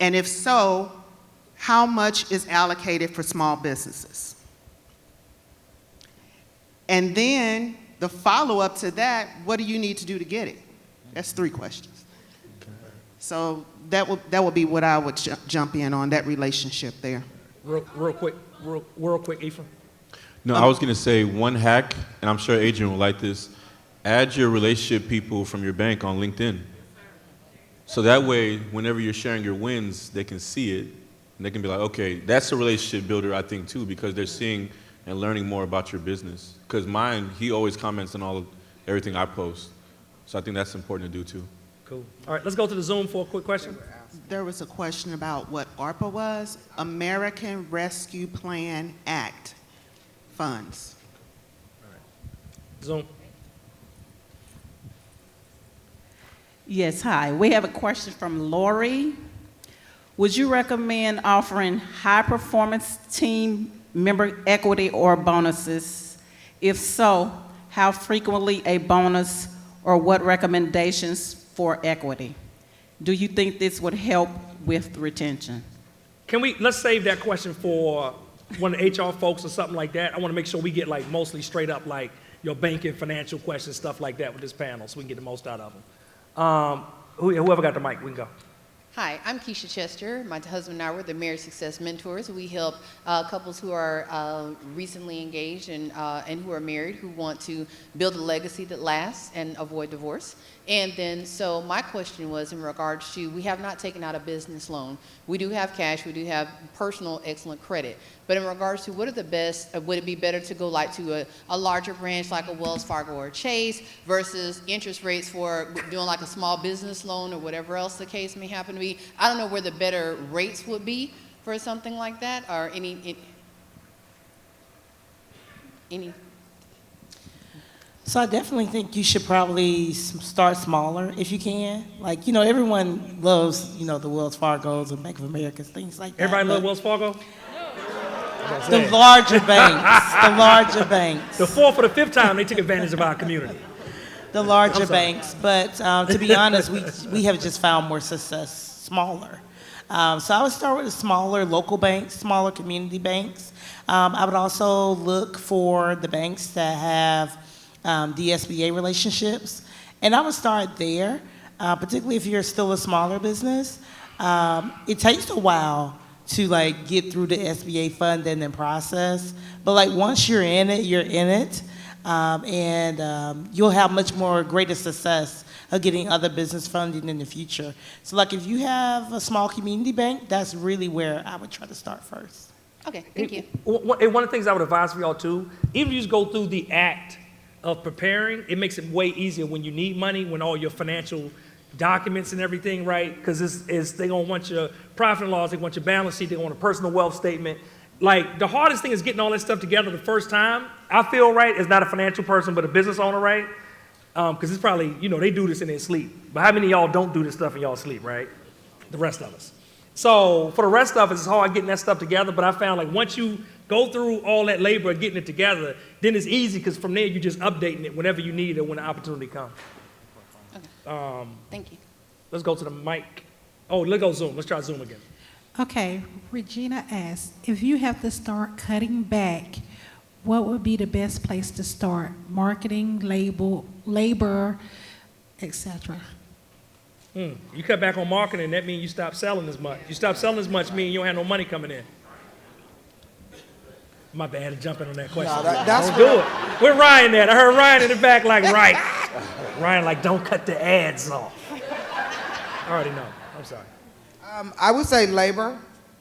And if so, how much is allocated for small businesses? And then the follow-up to that, what do you need to do to get it? That's 3 questions. So that would be what I would jump in on, that relationship there.
Real quick, Ephraim.
No, I was going to say one hack, and I'm sure Adrian will like this. Add your relationship people from your bank on LinkedIn. So that way, whenever you're sharing your wins, they can see it, and they can be like, okay, that's a relationship builder, I think, too, because they're seeing and learning more about your business. Because mine, he always comments on everything I post. So I think that's important to do, too.
Cool. All right, let's go to the Zoom for a quick question.
There was a question about what ARPA was, American Rescue Plan Act funds.
All right. Zoom.
Yes, hi. We have a question from Lori. Would you recommend offering high-performance team member equity or bonuses? If so, how frequently a bonus or what recommendations for equity? Do you think this would help with retention?
Let's save that question for one of the HR folks or something like that. I want to make sure we get like mostly straight up like your banking, financial questions, stuff like that with this panel so we can get the most out of them. Whoever got the mic, we can go.
Hi, I'm Keisha Chester. My husband and I were the Marriage Success Mentors. We help couples who are recently engaged and who are married who want to build a legacy that lasts and avoid divorce. And then, so my question was in regards to, we have not taken out a business loan. We do have cash, we do have personal excellent credit. But in regards to what are the best, would it be better to go like to a larger branch like a Wells Fargo or a Chase versus interest rates for doing like a small business loan or whatever else the case may happen to be? I don't know where the better rates would be for something like that, or any.
So I definitely think you should probably start smaller if you can. Like, you know, everyone loves, you know, the Wells Fargos and Bank of Americas, things like that.
Everybody love Wells Fargo?
The larger banks, the larger banks.
The fourth or the fifth time they took advantage of our community.
The larger banks, but to be honest, we have just found more success smaller. So I would start with the smaller local banks, smaller community banks. I would also look for the banks that have DSBA relationships, and I would start there, particularly if you're still a smaller business. It takes a while to like get through the SBA funding and process, but like once you're in it, you're in it, and you'll have much more greater success of getting other business funding in the future. So like if you have a small community bank, that's really where I would try to start first.
Okay, thank you.
One of the things I would advise for y'all too, even if you just go through the act of preparing, it makes it way easier when you need money, when all your financial documents and everything, right? Because they gonna want your profit and loss, they want your balance sheet, they want a personal wealth statement. Like the hardest thing is getting all that stuff together the first time. I feel, right, as not a financial person but a business owner, right? Because it's probably, you know, they do this in their sleep. But how many of y'all don't do this stuff in y'all sleep, right? The rest of us. So for the rest of us, it's hard getting that stuff together, but I found like once you go through all that labor of getting it together, then it's easy because from there you're just updating it whenever you need it when the opportunity comes.
Okay. Thank you.
Let's go to the mic. Oh, let's go Zoom. Let's try Zoom again.
Okay, Regina asked, if you have to start cutting back, what would be the best place to start? Marketing, labor, etc.
You cut back on marketing, that means you stop selling as much. You stop selling as much, means you don't have no money coming in. My bad, to jump in on that question.
No, that's
don't do it. Where Ryan at? I heard Ryan in the back like, right. Ryan like, don't cut the ads off. I already know. I'm sorry.
I would say labor.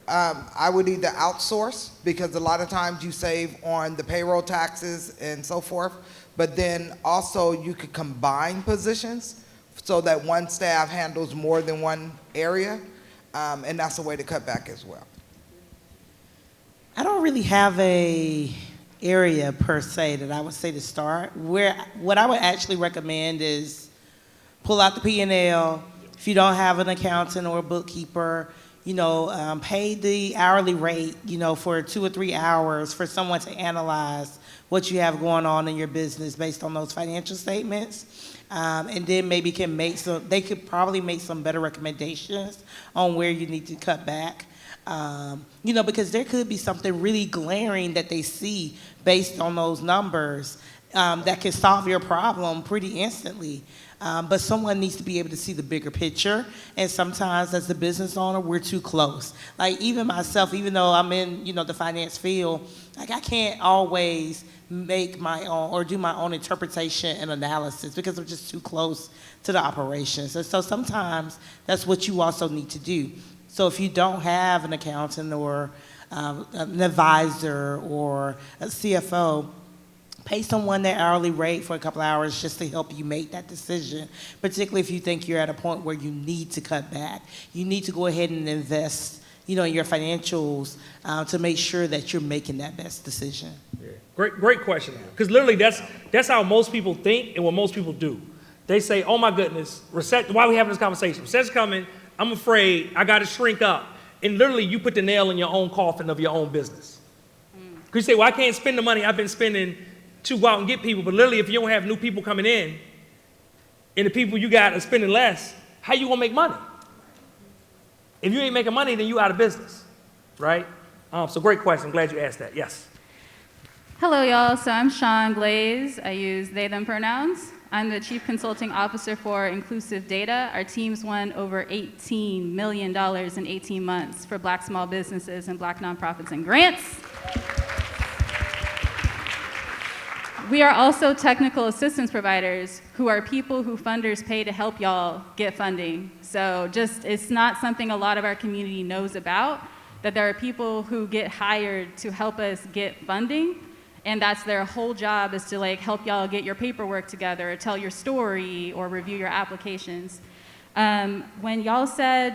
I would either outsource, because a lot of times you save on the payroll taxes and so forth, but then also you could combine positions so that one staff handles more than one area, and that's a way to cut back as well.
I don't really have a area per se that I would say to start. What I would actually recommend is pull out the P&L. If you don't have an accountant or a bookkeeper, you know, pay the hourly rate, you know, for 2 or 3 hours for someone to analyze what you have going on in your business based on those financial statements. And then maybe they could probably make some better recommendations on where you need to cut back. You know, because there could be something really glaring that they see based on those numbers that can solve your problem pretty instantly. But someone needs to be able to see the bigger picture. And sometimes as a business owner, we're too close. Like even myself, even though I'm in, you know, the finance field, like I can't always make my own or do my own interpretation and analysis because I'm just too close to the operations. And so sometimes that's what you also need to do. So if you don't have an accountant or an advisor or a CFO, pay someone their hourly rate for a couple hours just to help you make that decision, particularly if you think you're at a point where you need to cut back. You need to go ahead and invest, you know, in your financials to make sure that you're making that best decision.
Yeah. Great question. Because literally that's how most people think and what most people do. They say, oh my goodness, why are we having this conversation? Recession's coming, I'm afraid, I got to shrink up. And literally you put the nail in your own coffin of your own business. Because you say, well, I can't spend the money I've been spending to go out and get people, but literally if you don't have new people coming in and the people you got are spending less, how you gonna make money? If you ain't making money, then you out of business, right? So great question. I'm glad you asked that. Yes.
Hello, y'all. So I'm Sean Glaze. I use they, them pronouns. I'm the Chief Consulting Officer for Inclusive Data. Our team's won over $18 million in 18 months for Black small businesses and Black nonprofits and grants. We are also technical assistance providers who are people who funders pay to help y'all get funding. So it's not something a lot of our community knows about, that there are people who get hired to help us get funding, and that's their whole job, is to like help y'all get your paperwork together, or tell your story, or review your applications. When y'all said,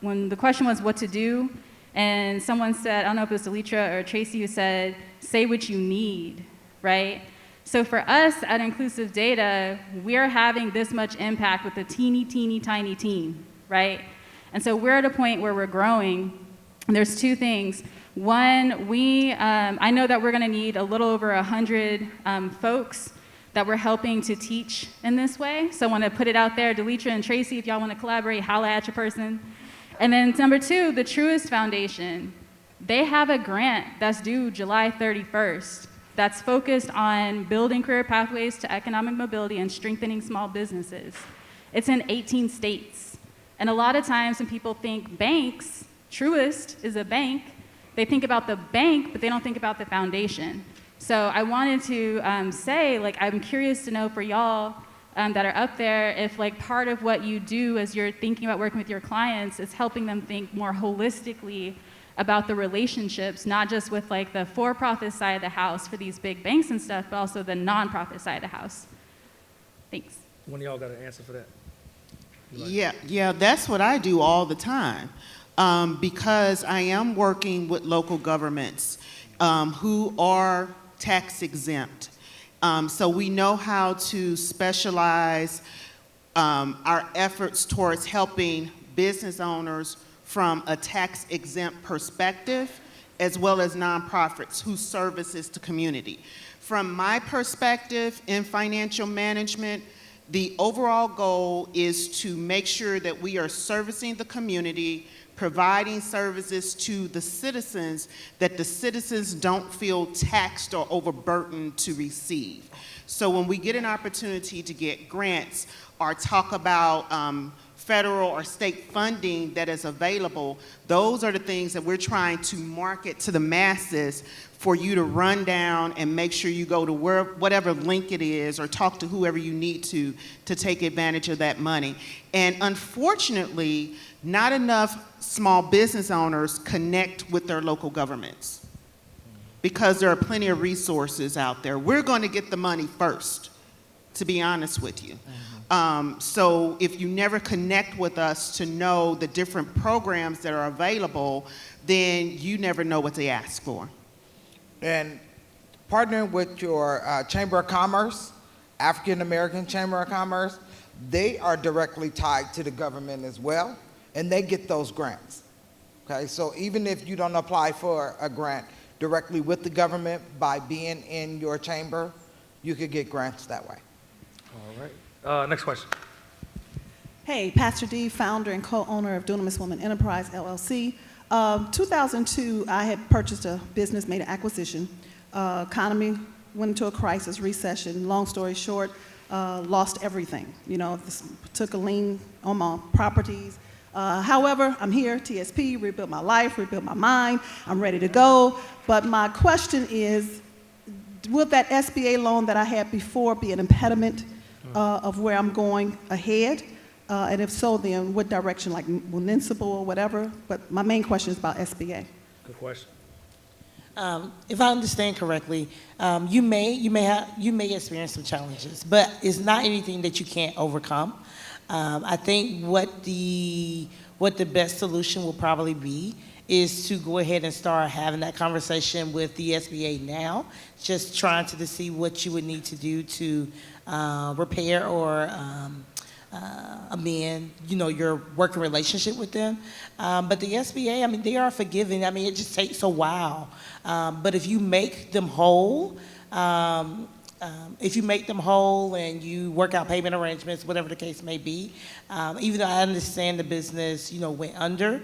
when the question was what to do, and someone said, I don't know if it was Delitra or Tracy who said, say what you need, right? So for us at Inclusive Data, we're having this much impact with a teeny, teeny, tiny team, right? And so we're at a point where we're growing. And there's two things. One, I know that we're gonna need a little over 100 folks that we're helping to teach in this way. So I wanna put it out there, Delitra and Tracy, if y'all wanna collaborate, holla at your person. And then number two, the Truist Foundation. They have a grant that's due July 31st that's focused on building career pathways to economic mobility and strengthening small businesses. It's in 18 states. And a lot of times when people think banks, Truist is a bank, they think about the bank, but they don't think about the foundation. So I wanted to say, like, I'm curious to know for y'all that are up there, if like part of what you do as you're thinking about working with your clients is helping them think more holistically about the relationships, not just with like the for-profit side of the house for these big banks and stuff, but also the non-profit side of the house. Thanks.
One of y'all got an answer for that?
Yeah, that's what I do all the time. Because I am working with local governments who are tax exempt. So we know how to specialize our efforts towards helping business owners from a tax exempt perspective, as well as nonprofits who services the community. From my perspective in financial management, the overall goal is to make sure that we are servicing the community, providing services to the citizens that the citizens don't feel taxed or overburdened to receive. So when we get an opportunity to get grants or talk about federal or state funding that is available, those are the things that we're trying to market to the masses for you to run down and make sure you go to whatever link it is or talk to whoever you need to take advantage of that money. And unfortunately, not enough small business owners connect with their local governments because there are plenty of resources out there. We're going to get the money first, to be honest with you. So if you never connect with us to know the different programs that are available, then you never know what to ask for.
And partnering with your Chamber of Commerce, African American Chamber of Commerce, they are directly tied to the government as well, and they get those grants. Okay, so even if you don't apply for a grant directly with the government, by being in your chamber, you could get grants that way.
All right. Next question.
Hey, Pastor D, founder and co-owner of Dunamis Woman Enterprise, LLC. 2002, I had purchased a business, made an acquisition. Economy went into a crisis, recession. Long story short, lost everything. You know, took a lien on my properties. However, I'm here, TSP, rebuilt my life, rebuilt my mind. I'm ready to go. But my question is, will that SBA loan that I had before be an impediment of where I'm going ahead? And if so, then what direction, like municipal or whatever? But my main question is about SBA.
Good question.
If I understand correctly, you may experience some challenges, but it's not anything that you can't overcome. I think what the best solution will probably be is to go ahead and start having that conversation with the SBA now, just trying to see what you would need to do to repair or amend, your working relationship with them. But the SBA, I mean, they are forgiving. I mean, it just takes a while. But if you make them whole, if you make them whole and you work out payment arrangements, whatever the case may be, even though I understand the business, went under,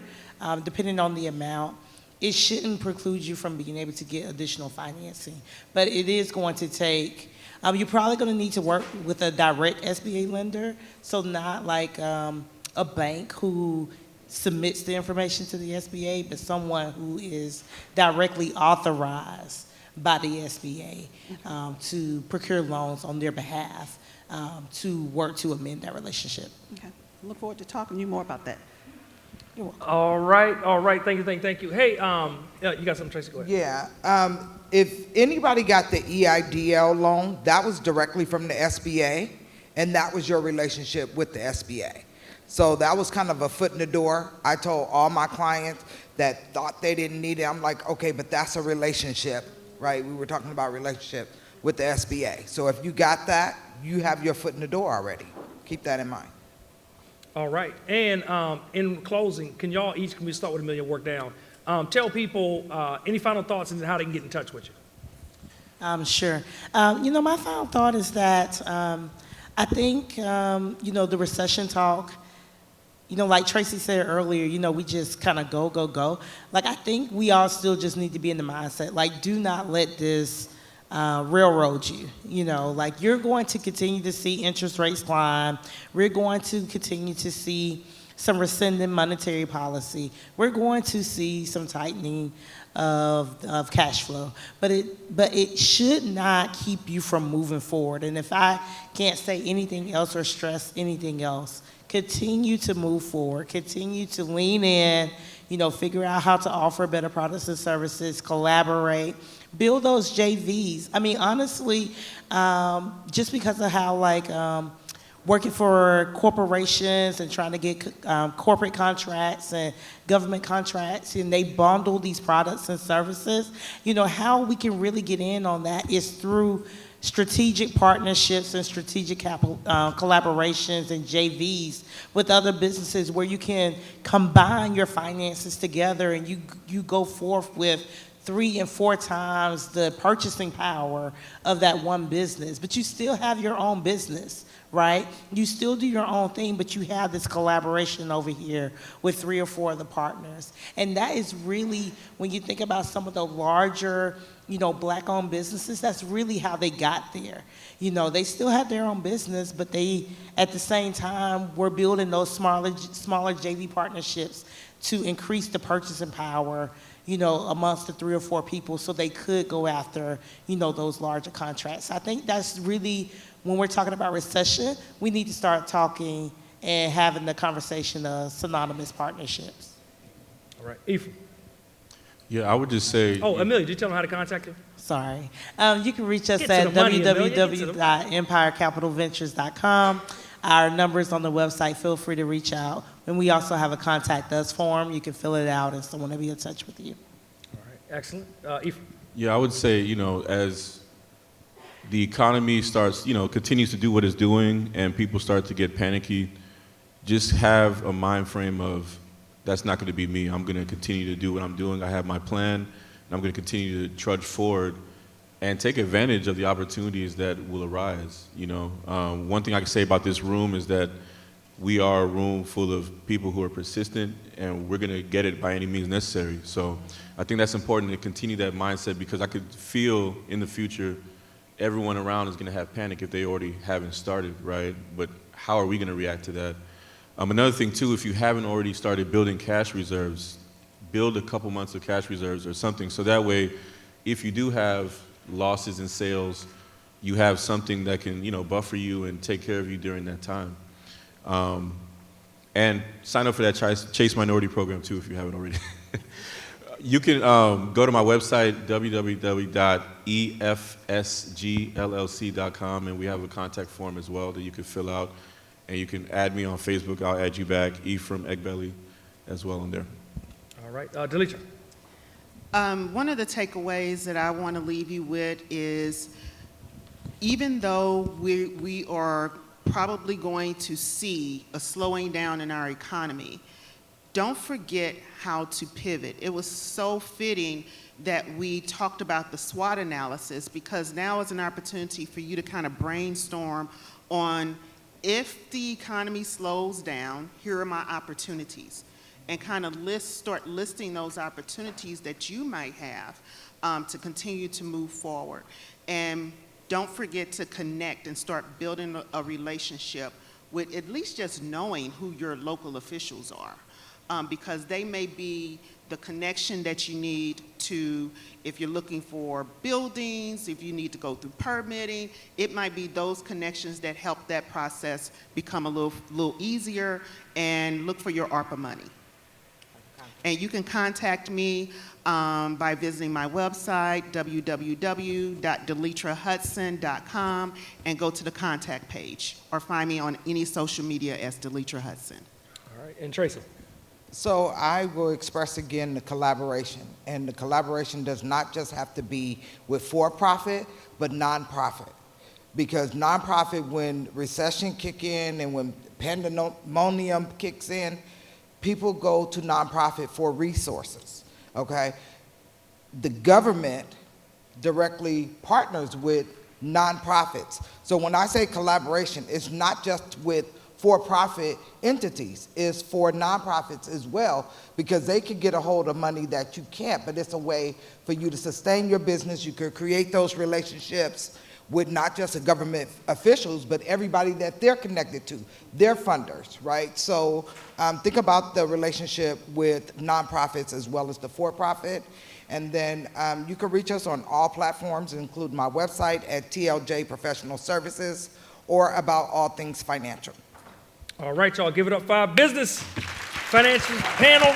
depending on the amount, it shouldn't preclude you from being able to get additional financing. But it is going to take, you're probably going to need to work with a direct SBA lender, so not like a bank who submits the information to the SBA, but someone who is directly authorized by the SBA to procure loans on their behalf to work to amend that relationship.
Okay. I look forward to talking to you more about that.
You're welcome.
All right. Thank you. Hey, yeah, you got something, Tracy? Go ahead.
Yeah. If anybody got the EIDL loan, that was directly from the SBA, and that was your relationship with the SBA. So that was kind of a foot in the door. I told all my clients that thought they didn't need it. I'm like, okay, but that's a relationship, right? We were talking about relationship with the SBA. So if you got that, you have your foot in the door already. Keep that in mind.
All right. And in closing, can we start with Amelia, work down? Tell people any final thoughts and how they can get in touch with you.
Sure. My final thought is that I think, the recession talk, like Tracy said earlier, we just kind of go. Like, I think we all still just need to be in the mindset, like, do not let this railroad you. Like, you're going to continue to see interest rates climb. We're going to continue to see some rescinding monetary policy. We're going to see some tightening of cash flow, but it should not keep you from moving forward. And if I can't say anything else or stress anything else, continue to move forward, continue to lean in, figure out how to offer better products and services, collaborate, build those JVs. I mean, honestly, just because of how working for corporations and trying to get corporate contracts and government contracts, and they bundle these products and services, how we can really get in on that is through strategic partnerships and strategic collaborations and JVs with other businesses where you can combine your finances together and you go forth with 3 and 4 times the purchasing power of that one business, but you still have your own business, right? You still do your own thing, but you have this collaboration over here with 3 or 4 of the partners. And that is really, when you think about some of the larger, Black-owned businesses, that's really how they got there. They still had their own business, but they, at the same time, were building those smaller JV partnerships to increase the purchasing power, amongst the 3 or 4 people so they could go after, those larger contracts. I think that's really, when we're talking about recession, we need to start talking and having the conversation of synonymous partnerships.
All right. Ephraim.
Yeah, I would just say.
Oh, Amelia, did you tell them how to contact you?
Sorry. You can reach us at www.empirecapitalventures.com. Our number's on the website. Feel free to reach out. And we also have a contact us form. You can fill it out and someone will be in touch with you.
All right. Excellent. Ephraim.
Yeah, I would say, as the economy starts, continues to do what it's doing and people start to get panicky, just have a mind frame of, that's not going to be me. I'm going to continue to do what I'm doing. I have my plan, and I'm going to continue to trudge forward and take advantage of the opportunities that will arise. One thing I can say about this room is that we are a room full of people who are persistent, and we're going to get it by any means necessary. So I think that's important to continue that mindset, because I could feel in the future everyone around is going to have panic if they already haven't started, right? But how are we going to react to that? Another thing, too, if you haven't already started building cash reserves, build a couple months of cash reserves or something, so that way, if you do have losses in sales, you have something that can, buffer you and take care of you during that time. And sign up for that Chase Minority Program, too, if you haven't already. You can go to my website, www.efsgllc.com, and we have a contact form as well that you can fill out. And you can add me on Facebook. I'll add you back, Ephraim Egbele, as well on there.
All right. Delitra.
One of the takeaways that I want to leave you with is, even though we are probably going to see a slowing down in our economy, don't forget how to pivot. It was so fitting that we talked about the SWOT analysis, because now is an opportunity for you to kind of brainstorm on, if the economy slows down, here are my opportunities, and kind of start listing those opportunities that you might have to continue to move forward. And don't forget to connect and start building a relationship with at least just knowing who your local officials are, because they may be the connection that you need to, if you're looking for buildings, if you need to go through permitting, it might be those connections that help that process become a little easier. And look for your ARPA money. And you can contact me by visiting my website, www.delitrahudson.com, and go to the contact page, or find me on any social media as Delitra Hudson.
All right, and Tracy.
So I will express again the collaboration, and the collaboration does not just have to be with for-profit, but nonprofit. Because nonprofit, when recession kick in and when pandemonium kicks in, people go to nonprofit for resources, okay? The government directly partners with nonprofits. So when I say collaboration, it's not just with for-profit entities, it's for nonprofits as well, because they can get a hold of money that you can't, but it's a way for you to sustain your business. You could create those relationships with not just the government officials, but everybody that they're connected to, their funders, right? So think about the relationship with nonprofits as well as the for-profit. And then you can reach us on all platforms, including my website at TLJ Professional Services, or about all things financial.
All right, y'all, give it up for our business financial panel.